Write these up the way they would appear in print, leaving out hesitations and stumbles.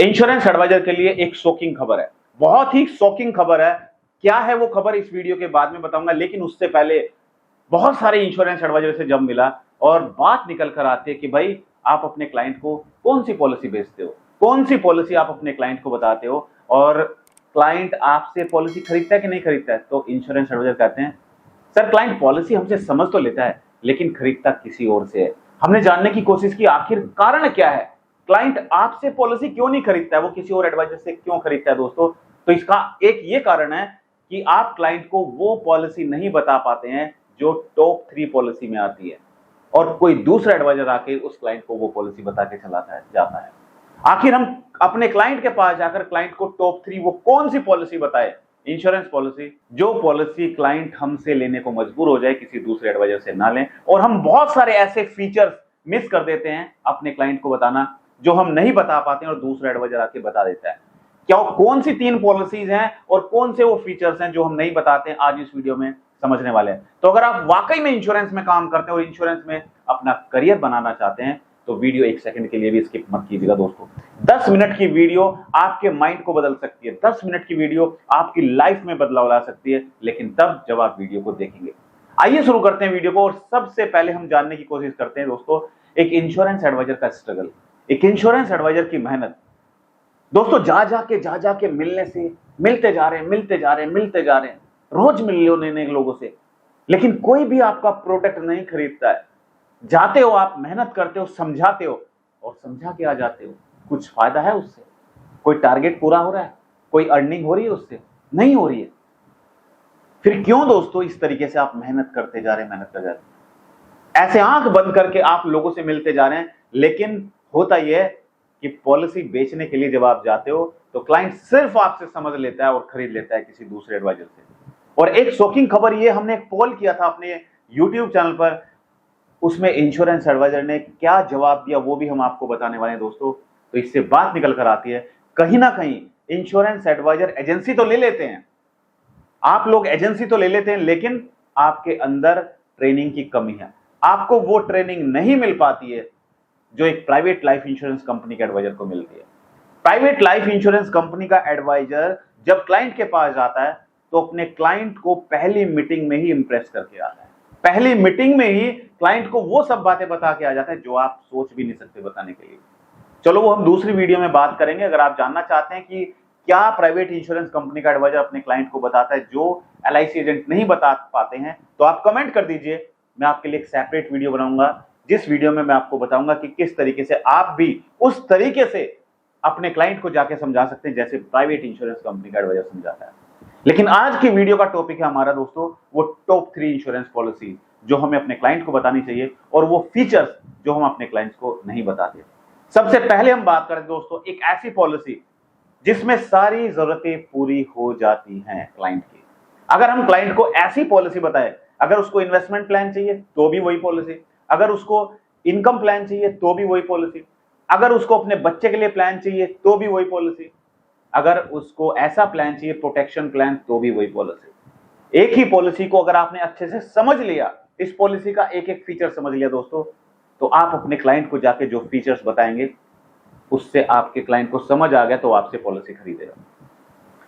Insurance adviser के लिए एक शॉकिंग खबर है, बहुत ही शॉकिंग खबर है। क्या है वो खबर इस वीडियो के बाद में बताऊंगा, लेकिन उससे पहले बहुत सारे इंश्योरेंस एडवाइजर से जब मिला और बात निकल कर आती है कि भाई आप अपने क्लाइंट को कौन सी पॉलिसी बेचते हो, कौन सी पॉलिसी आप अपने क्लाइंट को बताते हो और क्लाइंट आपसे पॉलिसी खरीदता है कि नहीं खरीदता है। तो इंश्योरेंस एडवाइजर कहते हैं सर क्लाइंट पॉलिसी हमसे समझ तो लेता है लेकिन खरीदता किसी और से है। हमने जानने की कोशिश की आखिर कारण क्या है, क्लाइंट आपसे पॉलिसी क्यों नहीं खरीदता है, वो किसी और एडवाइजर से क्यों खरीदता है दोस्तों। तो इसका एक ये कारण है कि आप क्लाइंट को वो पॉलिसी नहीं बता पाते हैं जो टॉप 3 पॉलिसी में आती है और कोई दूसरा एडवाइजर आके उस क्लाइंट को वो पॉलिसी बता के चलाता है जाता है। आखिर हम अपने क्लाइंट के पास जाकर क्लाइंट को टॉप 3 वो कौन सी पॉलिसी बताए, इंश्योरेंस पॉलिसी, जो पॉलिसी क्लाइंट हमसे लेने को मजबूर हो जाए, किसी दूसरे एडवाइजर से ना लें। और हम बहुत सारे ऐसे फीचर्स मिस कर देते हैं अपने क्लाइंट को बताना जो हम नहीं बता पाते हैं और दूसरा एडवाइजर आके बता देता है। क्या कौन सी 3 पॉलिसीज हैं और कौन से वो फीचर्स हैं जो हम नहीं बताते हैं, आज इस वीडियो में समझने वाले हैं। तो अगर आप वाकई में इंश्योरेंस में काम करते हैं और इंश्योरेंस में अपना करियर बनाना चाहते हैं तो वीडियो 1 सेकंड के लिए भी स्किप मत कीजिएगा दोस्तों। 10 मिनट की वीडियो आपके माइंड को बदल सकती है, 10 मिनट की वीडियो आपकी लाइफ में बदलाव ला सकती है, लेकिन तब जब आप वीडियो को देखेंगे। आइए शुरू करते हैं वीडियो को और सबसे पहले हम जानने की कोशिश करते हैं दोस्तों एक इंश्योरेंस एडवाइजर का स्ट्रगल, एक इंश्योरेंस एडवाइजर की मेहनत। दोस्तों जा जाके मिलने से मिलते जा रहे हैं, रोज मिल लो नए नए लोगों से, लेकिन कोई भी आपका प्रोडक्ट नहीं खरीदता है। जाते हो आप, मेहनत करते हो, समझाते हो और समझा के आ जाते हो। कुछ फायदा है उससे? कोई टारगेट पूरा हो रहा है? कोई अर्निंग हो रही है उससे? नहीं हो रही है। फिर क्यों दोस्तों इस तरीके से आप मेहनत करते जा रहे हैं, ऐसे आंख बंद करके आप लोगों से मिलते जा रहे हैं, लेकिन होता यह है कि पॉलिसी बेचने के लिए जब आप जाते हो तो क्लाइंट सिर्फ आपसे समझ लेता है और खरीद लेता है किसी दूसरे एडवाइजर से। और एक शॉकिंग खबर ये, हमने एक पोल किया था अपने यूट्यूब चैनल पर, उसमें इंश्योरेंस एडवाइजर ने क्या जवाब दिया वो भी हम आपको बताने वाले हैं दोस्तों। तो इससे बात निकल कर आती है, कहीं ना कहीं इंश्योरेंस एडवाइजर एजेंसी तो ले लेते हैं, आप लोग एजेंसी तो ले लेते हैं, लेकिन आपके अंदर ट्रेनिंग की कमी है। आपको वो ट्रेनिंग नहीं मिल पाती है जो एक प्राइवेट लाइफ इंश्योरेंस कंपनी के एडवाइजर को मिलती है। प्राइवेट लाइफ इंश्योरेंस कंपनी का एडवाइजर जब क्लाइंट के पास जाता है तो अपने क्लाइंट को पहली मीटिंग में ही इंप्रेस करके आता है, पहली मीटिंग में ही क्लाइंट को वो सब बातें बता के आ जाता है जो आप सोच भी नहीं सकते बताने के लिए। चलो वो हम दूसरी वीडियो में बात करेंगे। अगर आप जानना चाहते हैं कि क्या प्राइवेट इंश्योरेंस कंपनी का एडवाइजर अपने क्लाइंट को बताता है जो एलआईसी एजेंट नहीं बता पाते हैं, तो आप कमेंट कर दीजिए, मैं आपके लिए एक सेपरेट वीडियो बनाऊंगा जिस वीडियो में मैं आपको बताऊंगा कि किस तरीके से आप भी उस तरीके से अपने क्लाइंट को जाके समझा सकते हैं जैसे प्राइवेट इंश्योरेंस कंपनी का एडवाइजर समझाता है। लेकिन आज की वीडियो का टॉपिक है हमारा दोस्तों वो टॉप 3 इंश्योरेंस पॉलिसी जो हमें अपने क्लाइंट को बतानी चाहिए और वो फीचर्स जो हम अपने क्लाइंट्स को नहीं बताते। सबसे पहले हम बात करें दोस्तों एक ऐसी पॉलिसी जिसमें सारी जरूरतें पूरी हो जाती हैं क्लाइंट की। अगर हम क्लाइंट को ऐसी पॉलिसी बताएं, अगर उसको इन्वेस्टमेंट प्लान चाहिए तो भी वही पॉलिसी, अगर उसको इनकम प्लान चाहिए तो भी वही पॉलिसी, अगर उसको अपने बच्चे के लिए प्लान चाहिए तो भी वही पॉलिसी, अगर उसको ऐसा प्लान चाहिए प्रोटेक्शन प्लान तो भी वही पॉलिसी। एक ही पॉलिसी को अगर आपने अच्छे से समझ लिया, इस पॉलिसी का एक एक फीचर समझ लिया दोस्तों, तो आप अपने क्लाइंट को जाके जो फीचर्स बताएंगे उससे आपके क्लाइंट को समझ आ गया तो आपसे पॉलिसी खरीदेगा।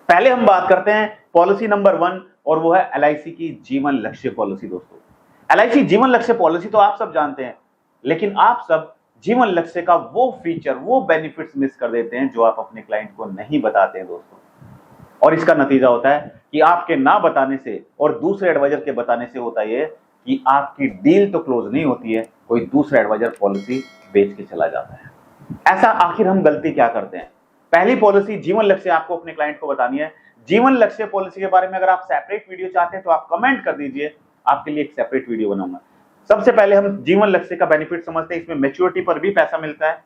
पहले हम बात करते हैं पॉलिसी नंबर 1 और वो है एलआईसी की जीवन लक्ष्य पॉलिसी। दोस्तों एलआईसी जीवन लक्ष्य पॉलिसी तो आप सब जानते हैं, लेकिन आप सब जीवन लक्ष्य का वो फीचर, वो बेनिफिट्स मिस कर देते हैं जो आप अपने क्लाइंट को नहीं बताते हैं दोस्तों। और इसका नतीजा होता है कि आपके ना बताने से और दूसरे एडवाइजर के बताने से होता है कि आपकी डील तो क्लोज नहीं होती है, कोई दूसरा एडवाइजर पॉलिसी बेच के चला जाता है। ऐसा आखिर हम गलती क्या करते हैं? पहली पॉलिसी जीवन लक्ष्य आपको अपने क्लाइंट को बतानी है। जीवन लक्ष्य पॉलिसी के बारे में अगर आप सेपरेट वीडियो चाहते हैं तो आप कमेंट कर दीजिए, आपके लिए एक सेपरेट वीडियो बनाऊंगा। सबसे पहले हम जीवन लक्ष्य का बेनिफिट समझते हैं। इसमें मैच्योरिटी पर भी पैसा मिलता है,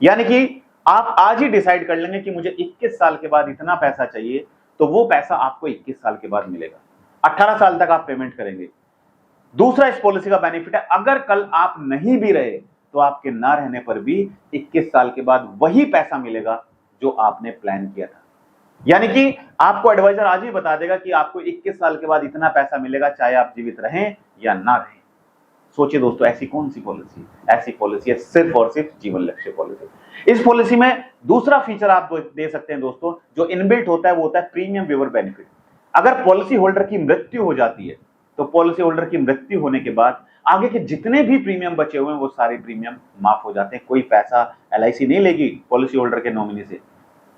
यानी कि आप आज ही डिसाइड कर लेंगे कि मुझे 21 साल के बाद इतना पैसा चाहिए तो वो पैसा आपको 21 साल के बाद मिलेगा। 18 साल तक आप पेमेंट करेंगे। दूसरा इस पॉलिसी का बेनिफिट है, अगर कल आप नहीं भी रहे तो आपके ना रहने पर भी 21 साल के बाद वही पैसा मिलेगा जो आपने प्लान किया था। यानी कि आपको एडवाइजर आज ही बता देगा कि आपको 21 साल के बाद इतना पैसा मिलेगा, चाहे आप जीवित रहें या ना रहें। सोचिए दोस्तों ऐसी कौन सी पॉलिसी? ऐसी पॉलिसी है सिर्फ और सिर्फ जीवन लक्ष्य पॉलिसी। इस पॉलिसी में दूसरा फीचर आप दे सकते हैं दोस्तों, जो इनबिल्ट होता है वो होता है प्रीमियम वेवर बेनिफिट। अगर पॉलिसी होल्डर की मृत्यु हो जाती है तो पॉलिसी होल्डर की मृत्यु होने के बाद आगे के जितने भी प्रीमियम बचे हुए हैं वो सारे प्रीमियम माफ हो जाते हैं। कोई पैसा एलआईसी नहीं लेगी पॉलिसी होल्डर के नॉमिनी से,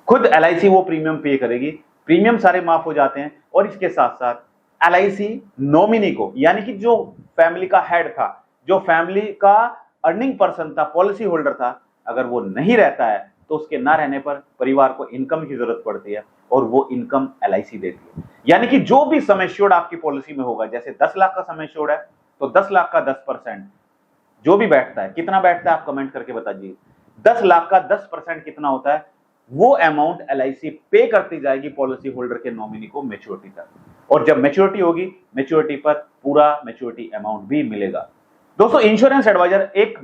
खुद एलआईसी वो प्रीमियम पे करेगी, प्रीमियम सारे माफ हो जाते हैं। और इसके साथ साथ एलआईसी नॉमिनी को, यानी कि जो फैमिली का हेड था, जो फैमिली का अर्निंग पर्सन था, पॉलिसी होल्डर था, अगर वो नहीं रहता है तो उसके ना रहने पर परिवार को इनकम की जरूरत पड़ती है और वो इनकम एलआईसी देती है। यानी कि जो भी सम एश्योर्ड आपकी पॉलिसी में होगा, जैसे 10 लाख का सम एश्योर्ड है तो 10 लाख का 10% जो भी बैठता है, कितना बैठता है आप कमेंट करके बताइए। 10 लाख का 10% कितना होता है, वो अमाउंट एलआईसी पे करती जाएगी पॉलिसी होल्डर के नॉमिनी को मैच्योरिटी तक। और जब मैच्योरिटी होगी, मैच्योरिटी पर पूरा मैच्योरिटी अमाउंट भी मिलेगा। दोस्तों, इंश्योरेंस एडवाइजर एक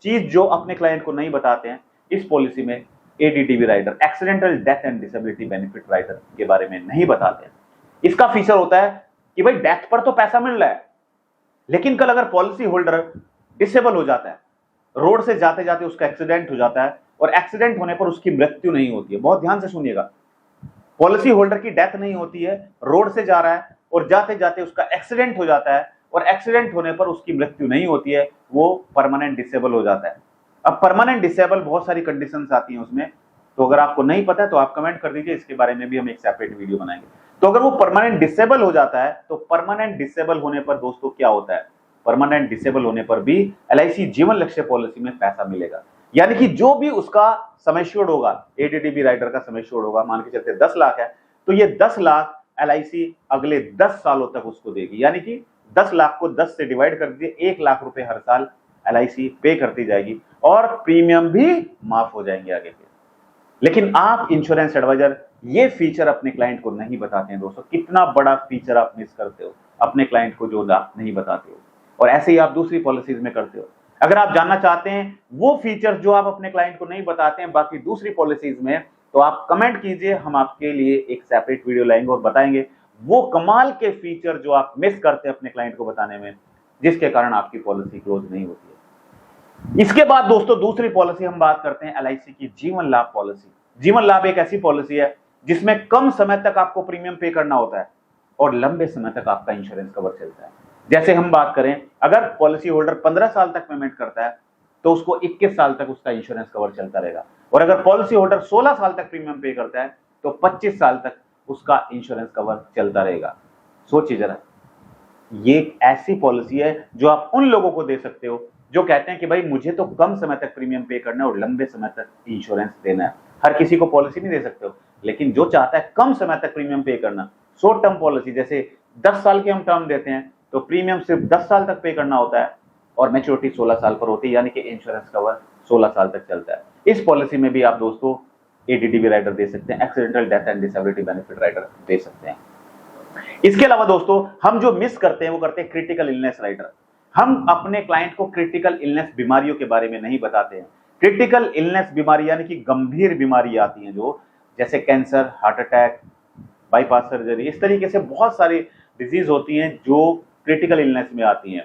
चीज जो अपने क्लाइंट को नहीं बताते हैं, इस पॉलिसी में ADDB rider, accidental death and disability benefit rider के बारे में नहीं बताते हैं। इसका फीचर होता है कि भाई डेथ पर तो पैसा मिल रहा है, लेकिन कल अगर पॉलिसी होल्डर डिसेबल हो जाता है, रोड से जाते जाते उसका एक्सीडेंट हो जाता है और एक्सीडेंट होने पर उसकी मृत्यु नहीं होती है, बहुत ध्यान से सुनिएगा, पॉलिसी होल्डर की डेथ नहीं होती है, रोड से जा रहा है और जाते जाते उसका एक्सीडेंट हो जाता है और एक्सीडेंट होने पर उसकी मृत्यु नहीं होती है, वो परमानेंट डिसेबल हो जाता है। अब परमानेंट डिसेबल बहुत सारी कंडीशंस आती हैं उसमें, तो अगर आपको नहीं पता है तो आप कमेंट कर दीजिए, इसके बारे में भी हम एक सेपरेट वीडियो बनाएंगे। तो अगर वो परमानेंट डिसेबल हो जाता है तो परमानेंट डिसेबल होने पर दोस्तों क्या होता है, परमानेंट डिसेबल होने पर भी एलआईसी जीवन लक्ष्य पॉलिसी में पैसा मिलेगा। यानी कि जो भी उसका सम एश्योर्ड होगा, एडीडीबी राइडर का सम एश्योर्ड होगा, मान के चलते 10 लाख है, तो ये 10 लाख एलआईसी अगले 10 सालों तक उसको देगी। यानी कि 10 लाख को 10 से डिवाइड कर दीजिए, 1 लाख रुपए हर साल एलआईसी पे करती जाएगी और प्रीमियम भी माफ हो जाएंगे आगे के। लेकिन आप इंश्योरेंस एडवाइजर ये फीचर अपने क्लाइंट को नहीं बताते हैं दोस्तों। कितना बड़ा फीचर आप मिस करते हो अपने क्लाइंट को जो आप नहीं बताते हो, और ऐसे ही आप दूसरी पॉलिसीज में करते हो। अगर आप जानना चाहते हैं वो फीचर जो आप अपने क्लाइंट को नहीं बताते हैं बाकी दूसरी पॉलिसीज में, तो आप कमेंट कीजिए, हम आपके लिए एक सेपरेट वीडियो लाएंगे और बताएंगे वो कमाल के फीचर जो आप मिस करते हैं अपने क्लाइंट को बताने में, जिसके कारण आपकी पॉलिसी क्लोज नहीं होती है। इसके बाद दोस्तों दूसरी पॉलिसी हम बात करते हैं एलआईसी की जीवन लाभ पॉलिसी। जीवन लाभ एक ऐसी पॉलिसी है जिसमें कम समय तक आपको प्रीमियम पे करना होता है और लंबे समय तक आपका इंश्योरेंस कवर चलता है। जैसे हम बात करें, अगर पॉलिसी होल्डर 15 साल तक पेमेंट करता है तो उसको 21 साल तक उसका इंश्योरेंस कवर चलता रहेगा, और अगर पॉलिसी होल्डर 16 साल तक प्रीमियम पे करता है तो 25 साल तक उसका इंश्योरेंस कवर चलता रहेगा। सोचिए जरा, ये एक ऐसी पॉलिसी है जो आप उन लोगों को दे सकते हो जो कहते हैं कि भाई मुझे तो कम समय तक प्रीमियम पे करना है और लंबे समय तक इंश्योरेंस देना है। हर किसी को पॉलिसी नहीं दे सकते हो, लेकिन जो चाहता है कम समय तक प्रीमियम पे करना, शॉर्ट टर्म पॉलिसी, जैसे 10 साल की हम टर्म देते हैं तो प्रीमियम सिर्फ 10 साल तक पे करना होता है और मैच्योरिटी 16 साल पर होती है, यानी कि इंश्योरेंस कवर 16 साल तक चलता है। इस पॉलिसी में भी आप दोस्तों एडीडीबी राइडर दे सकते हैं, accidental death and disability benefit rider दे सकते हैं। इसके अलावा दोस्तों हम जो मिस करते हैं वो करते हैं क्रिटिकल इलनेस राइडर। हम अपने क्लाइंट को क्रिटिकल इलनेस बीमारियों के बारे में नहीं बताते हैं। क्रिटिकल इलनेस बीमारी यानी कि गंभीर बीमारी आती हैं जो, जैसे cancer, heart attack, bypass surgery, इस तरीके से बहुत सारी डिजीज होती हैं जो क्रिटिकल इलनेस में आती हैं,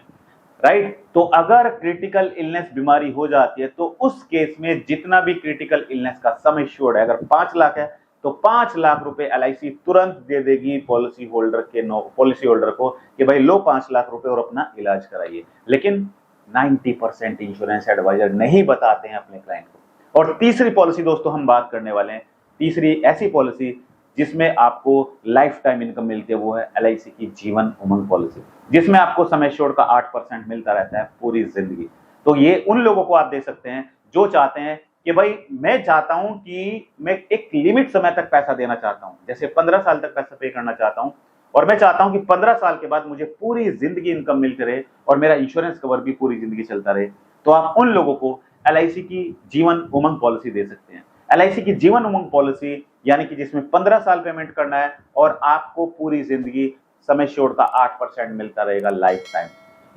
राइट। तो अगर क्रिटिकल इलनेस बीमारी हो जाती है तो उस केस में जितना भी क्रिटिकल इलनेस का सम एश्योर्ड है, अगर 5 लाख है तो 5 लाख रुपए एलआईसी तुरंत दे देगी पॉलिसी होल्डर को कि भाई लो 5 लाख रुपए और अपना इलाज कराइए। लेकिन 90% इंश्योरेंस एडवाइजर नहीं बताते हैं अपने क्लाइंट को। और तीसरी पॉलिसी दोस्तों हम बात करने वाले हैं, तीसरी ऐसी पॉलिसी जिसमें आपको लाइफ टाइम इनकम मिलती है, वो है एलआईसी की जीवन उमंग पॉलिसी, जिसमें आपको सम एश्योर्ड का 8% मिलता रहता है पूरी जिंदगी। तो ये उन लोगों को आप दे सकते हैं जो चाहते हैं कि भाई मैं चाहता हूं कि मैं एक लिमिट समय तक पैसा देना चाहता हूं, जैसे 15 साल तक पैसा पे करना चाहता हूं, और मैं चाहता हूं कि 15 साल के बाद मुझे पूरी जिंदगी इनकम मिलती रहे और मेरा इंश्योरेंस कवर भी पूरी जिंदगी चलता रहे। तो आप उन लोगों को एलआईसी की जीवन उमंग पॉलिसी दे सकते हैं। एलआईसी की जीवन उमंग पॉलिसी यानी कि जिसमें 15 साल पेमेंट करना है और आपको पूरी जिंदगी सम एश्योर्ड का 8% मिलता रहेगा लाइफ टाइम।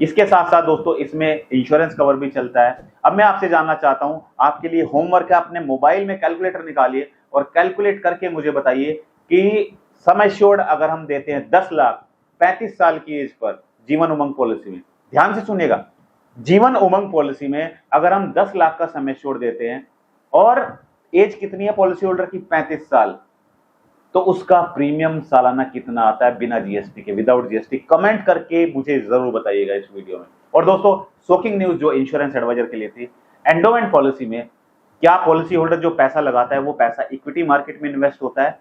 इसके साथ साथ दोस्तों इसमें इंश्योरेंस कवर भी चलता है। अब मैं आपसे जानना चाहता हूं, आपके लिए होमवर्क है, अपने मोबाइल में कैलकुलेटर निकालिए और कैलकुलेट करके मुझे बताइए कि सम एश्योर्ड अगर हम देते हैं 10 लाख 35 साल की as per Jeevan Umang policy में, ध्यान से सुनिएगा, जीवन उमंग पॉलिसी में अगर हम 10 लाख का सम एश्योर्ड देते हैं और एज कितनी है पॉलिसी होल्डर की, 35 साल, तो उसका प्रीमियम सालाना कितना आता है बिना जीएसटी के, विदाउट जीएसटी? कमेंट करके मुझे जरूर बताइएगा इस वीडियो में। और दोस्तों, शॉकिंग न्यूज जो इंश्योरेंस एडवाइजर के लिए थी, एंडोमेंट पॉलिसी में क्या पॉलिसी होल्डर जो पैसा लगाता है वो पैसा इक्विटी मार्केट में इन्वेस्ट होता है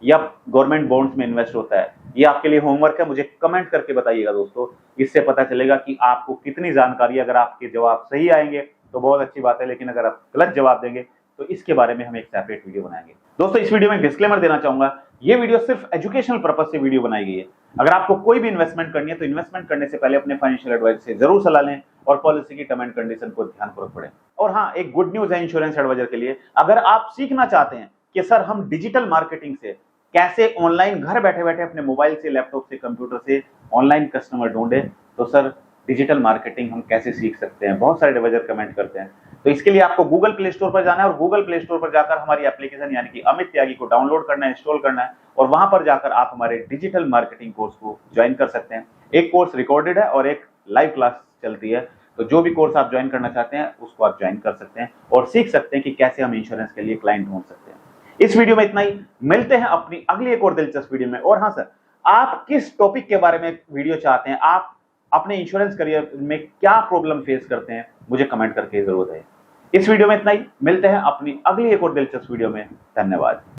या गवर्नमेंट बॉन्ड्स में इन्वेस्ट होता है? ये आपके लिए होमवर्क है, मुझे कमेंट करके बताइएगा दोस्तों। इससे पता चलेगा कि आपको कितनी जानकारी। अगर आपके जवाब सही आएंगे तो बहुत अच्छी बात है, लेकिन अगर आप गलत जवाब देंगे तो इसके बारे में हम एक सेपरेट वीडियो बनाएंगे। दोस्तों, इस वीडियो में डिस्क्लेमर देना चाहूंगा, ये वीडियो सिर्फ एजुकेशनल पर्पस से वीडियो बनाई गई है। अगर आपको कोई भी इन्वेस्टमेंट करनी है तो इन्वेस्टमेंट करने से पहले अपने फाइनेंशियल एडवाइजर से जरूर सलाह लें और पॉलिसी की टर्म एंड कंडीशन को ध्यानपूर्वक पढ़ें। और हाँ, एक गुड न्यूज है इंश्योरेंस एडवाइजर के लिए। अगर आप सीखना चाहते हैं कि सर हम डिजिटल मार्केटिंग से कैसे ऑनलाइन घर बैठे बैठे अपने मोबाइल से, लैपटॉप से, कंप्यूटर से ऑनलाइन कस्टमर ढूंढे, तो सर डिजिटल मार्केटिंग हम कैसे सीख सकते हैं, बहुत सारे एडवाइजर कमेंट करते हैं। तो इसके लिए आपको गूगल प्ले स्टोर पर जाना है और गूगल प्ले स्टोर पर जाकर हमारी एप्लीकेशन यानी कि अमित त्यागी को डाउनलोड करना है, इंस्टॉल करना है, और वहां पर जाकर आप हमारे डिजिटल मार्केटिंग कोर्स को ज्वाइन कर सकते हैं। एक कोर्स रिकॉर्डेड है और एक लाइव क्लास चलती है, तो जो भी कोर्स आप ज्वाइन करना चाहते हैं उसको आप ज्वाइन कर सकते हैं और सीख सकते हैं कि कैसे हम इंश्योरेंस के लिए क्लाइंट ढूंढ सकते हैं। इस वीडियो में इतना ही, मिलते हैं अपनी अगली एक और दिलचस्प वीडियो में। और हाँ सर, आप किस टॉपिक के बारे में वीडियो चाहते हैं, आप अपने इंश्योरेंस करियर में क्या प्रॉब्लम फेस करते हैं, मुझे कमेंट करके जरूर है। इस वीडियो में इतना ही, मिलते हैं अपनी अगली एक और दिलचस्प वीडियो में। धन्यवाद।